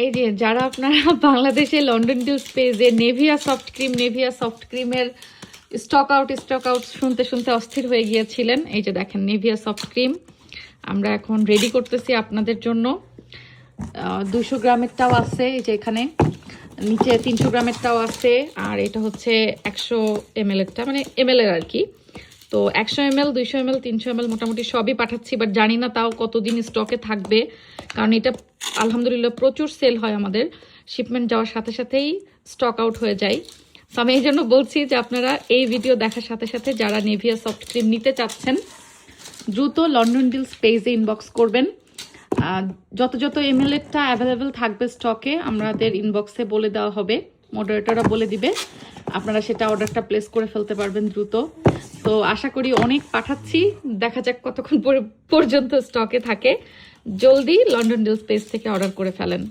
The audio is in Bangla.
এই যে যারা আপনারা বাংলাদেশে লন্ডন ডিলস পেজে নেভিয়া সফট ক্রিমের স্টক আউট শুনতে শুনতে অস্থির হয়ে গিয়েছিলেন, এই যে দেখেন নেভিয়া সফট ক্রিম আমরা এখন রেডি করতেছি আপনাদের জন্য। 200 গ্রামেরটাও আছে, এই যে এখানে নিচে 300 গ্রামেরটাও আছে, আর এটা হচ্ছে 100 ml এরটা, মানে ml এর আর কি। তো 100 ml 200 ml 300 ml মোটামুটি সবই পাঠাচ্ছি, বাট জানি না তাও কতদিন স্টকে থাকবে, কারণ এটা আলহামদুলিল্লাহ প্রচুর সেল হয় আমাদের, শিপমেন্ট যাওয়ার সাথে সাথেই স্টক আউট হয়ে যায়। তো আমি এই জন্য বলছি যে আপনারা এই ভিডিও দেখার সাথে সাথে যারা নেভিয়া সফট ক্রিম নিতে চাচ্ছেন দ্রুত লন্ডন ডিলস পেজে ইনবক্স করবেন। যত ml এরটা অ্যাভেলেবেল থাকবে স্টকে আমাদের ইনবক্সে বলে দেওয়া হবে, মডারেটররা বলে দিবে, আপনারা সেটা অর্ডারটা প্লেস করে ফেলতে পারবেন দ্রুত। তো আশা করি অনেক পাঠাচ্ছি, দেখা যাক কতক্ষণ পর্যন্ত স্টকে থাকে। জলদি লন্ডন ডিলস পেজ থেকে অর্ডার করে ফেলেন।